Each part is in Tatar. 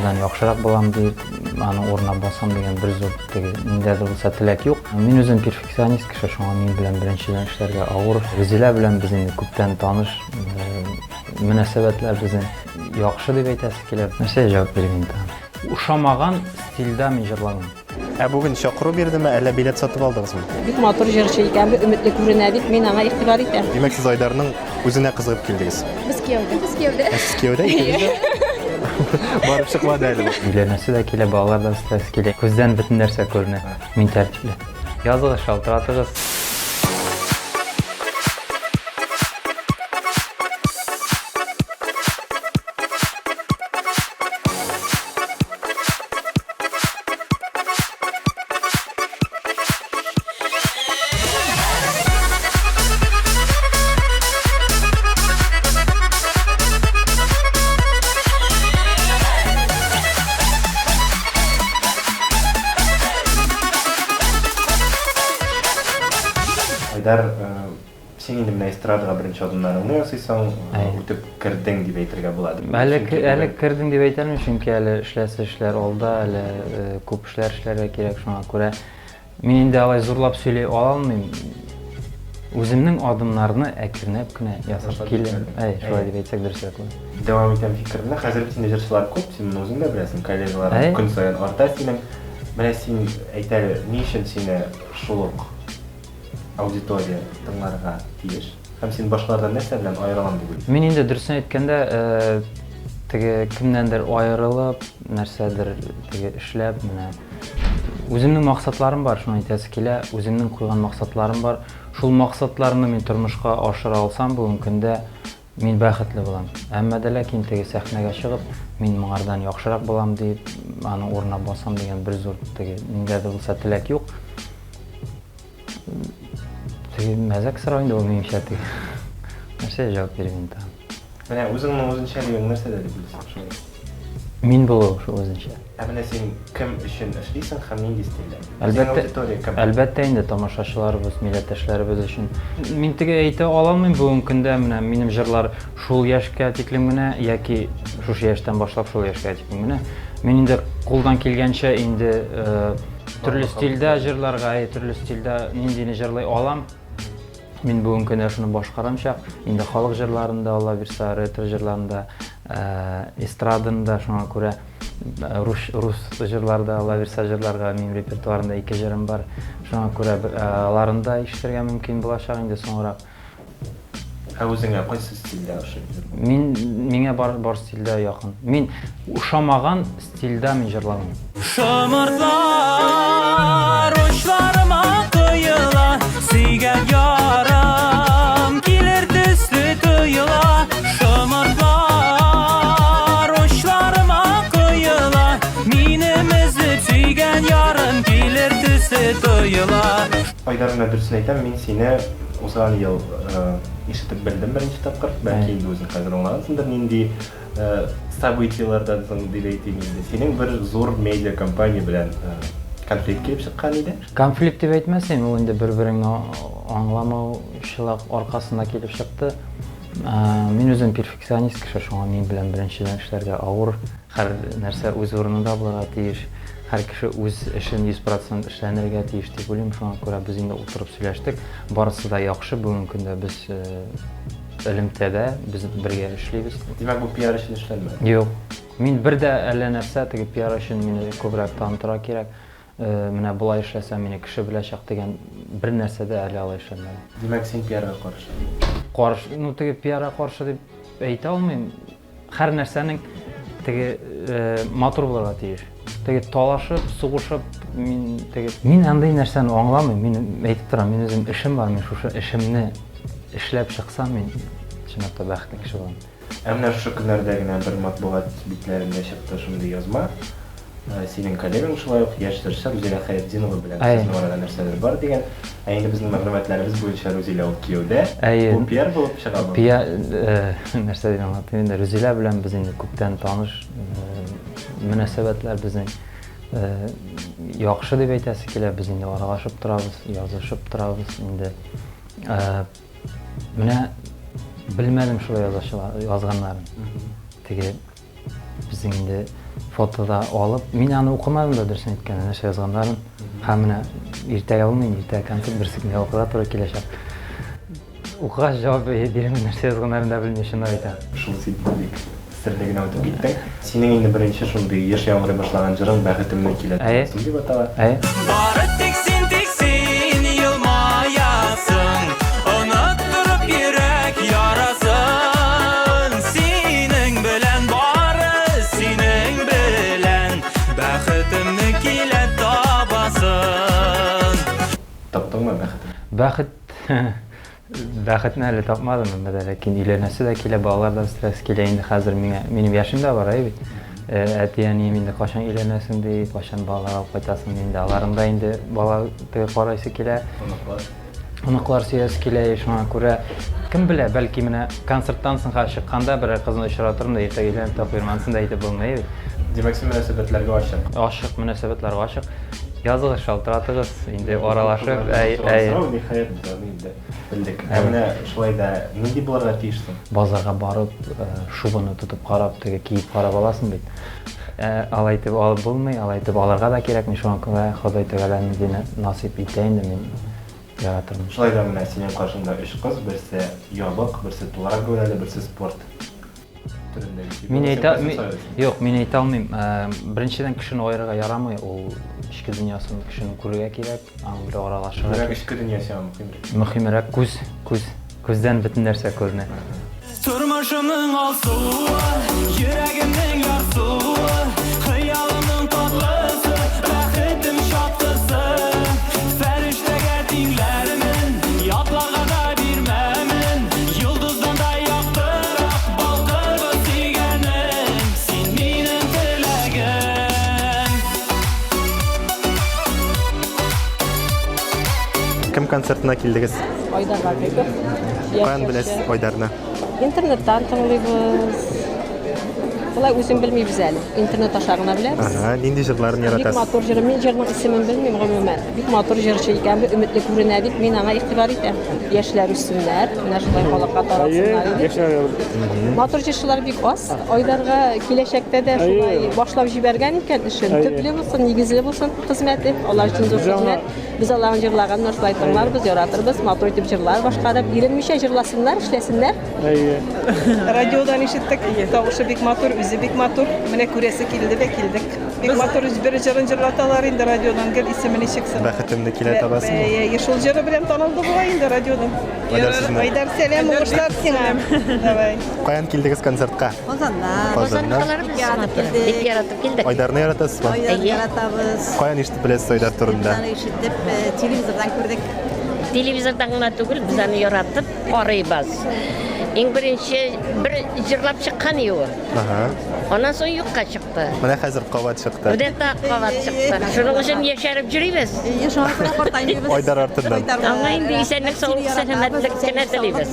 Мен яхшырак булам дип, аның орнына басам дигән бер зур ниндәдер булса теләк юк. Мин үзем перфекционист кеше, шуңа мин белән беренчедән эшләргә авыр. Рәзилә белән без инде күптән таныш, мөнәсәбәтләр безнең яхшы дип әйтәсе килә. Нәрсә җавап бирим инде? Ушамаган стильдә мин җырлаган. Бүген чакыру бирдеме, әллә билет сатып алдыгызмы? Бик матур җырчы икән, өметле күренә дип мин аңа игътибар итәм. Димәк, сез Айдарның үзенә кызыгып килдегез. Без кияүдә. Сез кияүдә икәнсез? Барып чыкмады әле бу. Өйләнәсе дә килә, балалар да үстәсе килә. Күздән бөтен нәрсә күренә. Мин тәртипле. Языгыз, шалтыратыгыз. Айдар, сен инде менә эстрадага беренче адымнарыңны ясыйсың, үтеп кирдең дип әйтергә була. Әле кирдең дип әйтәлмим, чөнки әле эшләр алда, әле күп эшләргә кирәк, шуңа күрә мин инде алай зурлап сөйли алмыйм. Үземнең адымнарны әкренләп кенә ясап киләм. Шулай дип әйтсәк дөресрәк була. Дәвам итәм фикерне. Хәзер синдә җырчылар күп, син үзең дә беләсең, коллегаларың көн саен арта синең. Менә син әйтәле, ни өчен сине шул ук аудитория тыңларга тиеш? Һәм син башкалардан нәрсә белән аерылам дип уйлыйсың? Мин инде дөресен әйткәндә, теге кемнәндер аерылып, нәрсәдер теге эшләп, менә үземнең максатларым бар, шуны әйтәсе килә, үземнең куйган максатларым бар. Шул максатларны мин тормышка ашыра алсам, бүген көндә мин бәхетле булам. Әмма дә ләкин теге сәхнәгә чыгып, мин моңардан яхшырак булам дип, аның орнына басам дигән бер зур теге ниндәдер булса теләк юк. Теге мәзәк сорау инде ул минемчә теге. Нәрсә җавап бирим инде? Менә үзеңнең үзенчәлегең нәрсәдә дип уйлыйсың шулай? Мин булу шул үзенчә. Менә син кем өчен эшлисең һәм нинди стильдә? Әлбәттә инде тамашачыларыбыз, милләттәшләребез өчен. Мин теге әйтә алмыйм бүген көндә менә минем җырлар шул яшькә тиклем генә яки шушы яшьтән башлап шул яшькә тиклем генә. Мин инде кулдан килгәнчә инде төрле стильдә җырларга, төрле стильдә ниндине җырлый алам. Мин бүген көндә шуны башкарамча, инде халык җырларында, Алла бирсә, ретро җырларында, эстрадында, шуңа күрә рус җырларда, Алла бирсә, җырларга минем репертуарымда 2 җырым бар. Шуңа күрә аларында ишетергә мөмкин булачак инде соңрак. Үзеңә кайсы стильдә ошый? Миңа бар стильдә якын. Мин ушамаган стильдә мин җырлаган. Шомыртлар учларыма коела, сөйгән ярым килер төсле тоела. Шомыртлар учларыма коела, минем өзеп сөйгән ярым килер төсле тоела. Айдарына дөресен әйтәм, мин сине узган ел ишетеп белдем беренче тапкыр. Бәлки инде үзең хәзер аңлагансыңдыр, нинди событиялардан соң дип әйтим инде. Синең бер зур медиа компания белән конфликт килеп чыккан иде. Конфликт дип әйтмәсәм, ул инде бер-береңне аңламаучылык аркасында килеп чыкты. Мин үзем перфекционист кеше, шуңа мин белән беренчедән эшләргә авыр. Һәр нәрсә үз урынында булырга тиеш. Һәр кеше үз эшен 100% эшләнергә тиеш дип уйлыйм. Шуңа күрә без инде утырып сөйләштек. Барысы да яхшы, бүген көндә без элемтәдә без бергә эшлибез. Димәк, бу пиар өчен эшләнмәде. Юк. Мин бер дә әллә нәрсә теге пиар өчен мине күбрәк танытырга кирәк. Менә булай эшләсәм, мине кеше беләчәк дигән бер нәрсә дә әле алай эшләнмәде. Димәк, син пиарга каршы. Теге пиарга каршы дип әйтә алмыйм. Һәр нәрсәнең теге матур булырга тиеш. Теге талашып, сугышып, мин андый нәрсәне аңламыйм. Мин әйтеп торам, мин үзем эшем бар, мин шушы эшемне эшләп чыксам, мин чынлап та бәхетле кеше булам. Менә шушы көннәрдә генә бер матбугат битләрендә чыкты шундый язма. Senin kollegaң шулай ук яшь җырчы Рузилә Хаятдинова белән Әй. сезнең арада нәрсәләр бар дигән. Инде безнең мәгълүматларыбыз буенча Рузилә ул кияүдә. Әй. Бу пиар булып чыга бу. Пия нәрсә дигән аңлатыйм инде Рүзилә белән без инде күптән таныш мөнәсәбәтләр безнең яхшы дип әйтәсе килә, без инде аралашып торабыз, язышып торабыз инде. Менә белмәдем шулай язганнарын. Теге безнең инде фотода алып, мин аны укымадым да дөресен әйткәндә, нәрсә язганнарын. Һәм менә иртәгә булмый, иртәгә концерт берсенә укырга туры киләчәк. Укыгач җавап бирәм, нәрсә язганнарын да белмичем әйтәм. Шул ситбик серлегенә үтеп киттең. Синең инде беренче шундый яшь яңгырый башлаган җырың бәхетемне килә дип атала. Бары тик син елмаясың, оныттырып йөрәк ярасын. Синең белән бары, синең белән бәхетемне килә табасың. Таптыңмы бәхетем? Бәхетне әле тапмадым, ләкин өйләнәсе дә килә, балалар да стресс килә инде хәзер минем яшем дә бар бит. Әти-әнием инде кашан өйләнәсең ди, кашан балалар алып кайтасың инде. Аларның да инде бала карайсы килә. Оныклар сөясе килә, шуңа күрә кем белә, бәлки менә концерттан соң чыкканда бер кызны очратырмын да иртәгә өйләнеп тапырмансын да әйтеп булмый бит. Димәк, син мөнәсәбәтләргә ачык. Ашык мөнәсәбәтләргә ашык. Языгыз, шалтыратыгыз, инде аралашып, Нихаят инде белдек. Менә шулай да нинди булырга тиешсең? Базарга барып, шубаны тотып карап, теге киеп карап аласың бит. Алай итеп алып булмый, алай итеп алырга да кирәкми, шуңа күрә Ходай тәгаләнең дине насыйп итә инде мин яратырмын. Шулай да менә синең каршыңда 3 кыз, берсе ябык, берсе туарак гәүдәле, берсе спорт түрендә. Мин әйтә алмыйм. Беренчедән кешене аерырга ярамый, ул ичке дөньясын кешенең күрергә кирәк, аның белән аралашырга. Менә ичке дөньясы Мөһимрәк күздән бөтен нәрсә күренә. Тормышымның алсуы, йөрәгемнең ярсуы, хыялымның татлысы, бәхетем шатлысы. Фәрештәгә тиңләрмен, ятларга да бирмәмен, йолдыздан да яктырак балкыр сөйгәнем, син минем теләгем. Кем концертына килдегез? Айдар Рабиков. Каян беләсез Айдарны? Интернеттан тыңлыйбыз. Булай үзем белмибез әле. Интернет аша гына беләбез. Нинди җырларын Бик яратасыз? матур җыры, мин җырның исемен белмим гомумән. Бик матур җырчы икән, өметле күренә дип мин аңа игътибар итәм. Яшьләр үссеннәр, менә шулай халыкка таратсыннар иде. Матур җырчылар бик аз. Айдарга киләчәктә дә шулай башлап җибәргән икән эшен. Төпле булсын, нигезле булсын хезмәте. Алар өчен зур хезмәт. Без аларның җырлаганнан шулай тыңларбыз, яратырбыз. Матур итеп җырлар башкарып, иренмичә җырласыннар, эшләсеннәр. Радиодан ишеттек, тавышы бик матур, үзе бик матур. Менә күрәсе килде дә килдек. Бик матур бер җырын җырлаталар инде радиодан, гел исемен ишексен. Бәхетемне килә табасыңмы? Шул җыры белән танылды була инде радиодан. Айдар, сәлам, уңышлар сиңа. Давай. Каян килдегез концертка? Казаннан. Бик яратып килдек. Айдарны яратасызмы? Яратабыз. Каян ишетеп беләсез Айдар турында? Ишетеп, телевизордан күрдек. Телевизордан гына түгел, без аны яратып карыйбыз. Иң беренче бер җырлап чыккан ю. Аннан соң юкка чыкты. Менә хәзер кабат чыкты. Үдәтә кабат чыкты. Шуның өчен яшәреп йөрибез. Айдар артыннан. Аңа инде исәнлек, саулык, сәламәтлек кенә телибез.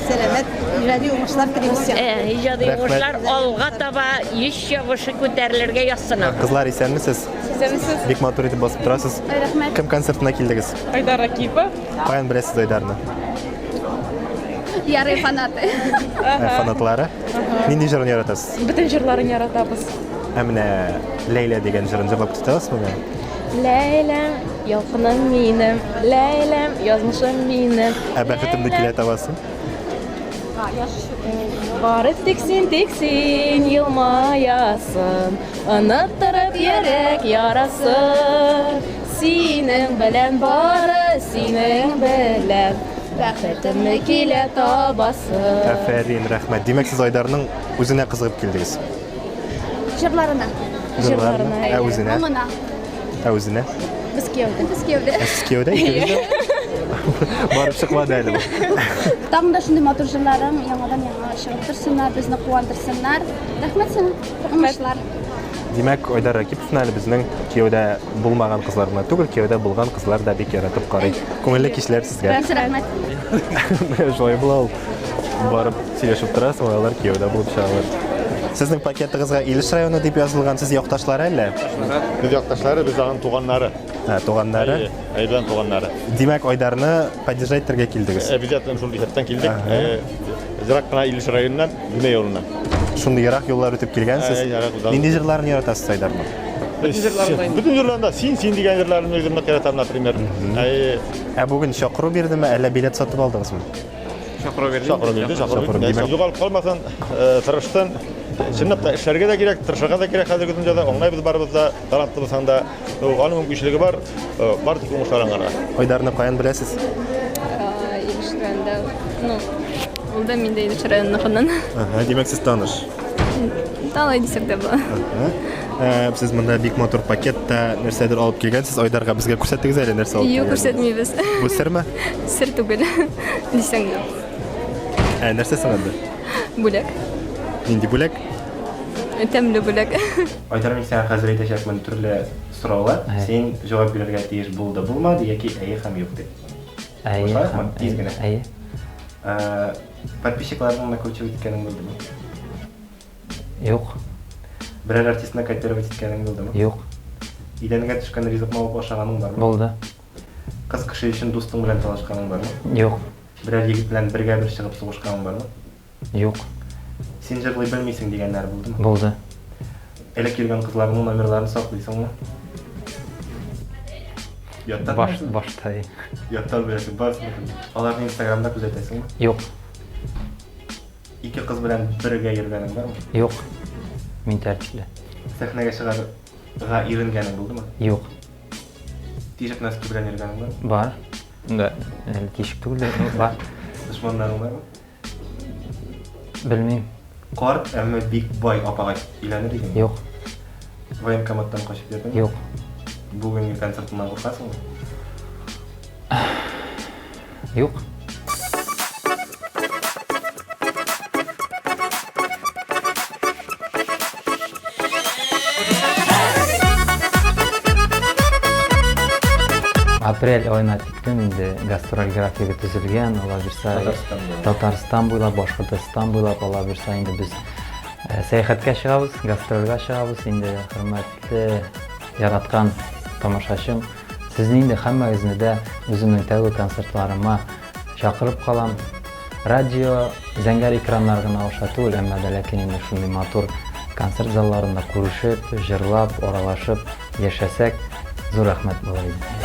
Сәламәт, иҗади уңышлар телибез. Иҗади уңышлар алга таба еш ябышы күтәрелергә язсына. Кызлар исәнмесез? Исәнмесез? Бик матур итеп басып торасыз. Кем концертына килдегез? Айдар Ракипов. Каян беләсез Айдарны? Ярый фанаты. Фанатлары? Нинди җырын яратасыз? Бөтен җырларын яратабыз. Менә Ләйлә дигән җырын җырлап китәсезме? Ләйләм, ялкыным минем, Ләйләм, язмышым минем. Бәхетемне килә табасың? Бары тик син елмаясың, оныттырып йөрәк ярасын. Синең белән бары, синең белән бәхетемне килә табасың. Афәрин, рәхмәт. Димәк, сез Айдарның үзенә кызыгып килдегез. Җырларына. Җырларына. Үзенә. Аңына. Үзенә. Без кияүдә. Сез кияүдә икәнсез? Барып чыкмады әле бу. Тагын да шундый матур җырларың яңадан чыгып торсыннар, безне куандырсыннар. Рәхмәт сиңа. Уңышлар. Димәк, Айдар Ракиповны әле безнең кияүдә булмаган кызлар гына түгел, кияүдә булган кызлар да бик яратып карый. Күңелле кичләр сезгә. Рәхмәт. Шулай була ул. Барып сөйләшеп торасың, алар кияүдә булып чыгалар. Сезнең пакетыгызга Илеш районы дип язылган, сез якташлары әллә? Biz якташлары, biz агын туганнары. Туганнары. Әйбән туганнары. Димәк, Айдарны поддержать итәргә килдегез. Обязательно шул исәптән килдек. Зирак кына Илеш районыннан, Гүмә юлыннан. Шундый ярак юллар үтеп килгәнсез. Нинди җырларны яратасыз Айдарны? Bütün җырларында син дигән җырларны үземне яратам, например. Бүген чакыру бирдеме, әллә билет сатып алдыгызмы? Чакыру бирде. Югалып калмасын, тырыштын. Чынлап та эшләргә дә кирәк, тырышырга да кирәк хәзерге дөньяда. Оңайбыз барыбыз да, талантлыбыз анда. Аның мөмкинлеге бар, бар тик уңышларга. Айдарны каян беләсез? Илештирәндә, ул да миндә Илеш районыннан. Димәк, сез таныш. Талай дисәк дә була. Сез монда бик матур пакетта нәрсәдер алып килгәнсез. Айдарга безгә күрсәтегез әле нәрсә алып. Юк, күрсәтмибез. Бу серме? Сер түгел. Дисәң дә. Нәрсә сынады? Бүләк. Нинди бүләк? Тәмле бүләк. Айдар, мин сиңа хәзер әйтәчәкмен төрле сораулар. Син җавап бирергә тиеш булды, булмады яки әйе һәм юк дип. Әйе. Тиз генә. Әйе. Подписчикларның накручивать иткәнең булдымы? Юк. Берәр артистны кооперировать иткәнең булдымы? Юк. Идәнгә төшкән ризык мавып ашаганың бармы? Булды. Кыз кеше өчен дустың белән талашканың бармы? Юк. Берәр егет белән бергә бер чыгып сугышканың бармы? Юк. Син җырлый белмисең дигәннәр булдымы? Булды. Элек йөргән кызларның номерларын саклыйсыңмы? Яттан Башта. Яттан беләсең, барсын. Аларны Instagramда күзәтәсеңме? Юк. Ике кыз белән бергә йөргәнең бармы? Юк. Мин тәртипле. Сәхнәгә чыгарга иренгәнең булдымы? Юк. Тишек носки белән йөргәнең бармы? Бар. Да, тишек түгел, бар. Дошманнарың бармы? Белмим. Карт, әмма бик бай апага өйләнер идең. Юк. Военкоматтан качып йөрдеңме? Юк. Бүгенге концертыннан куркасыңмы? Юк. Апрель айына тиктем инде гастроль графиги төзелгән, ала бирсә Татарстан буйлап, Башкортстан буйлап ала бирсә инде без сәяхәткә чыгабыз, гастрольгә чыгабыз. Инде хөрмәтле яраткан тамашачым, сезне инде һәммәгезне дә үземнең тәүге концертларыма чакырып калам. Радио, зәңгәр экраннар гына аша түгел, әмма дә ләкин инде шундый матур концерт залларында күрешеп, җырлап, аралашып яшәсәк, зур рәхмәт булыр иде.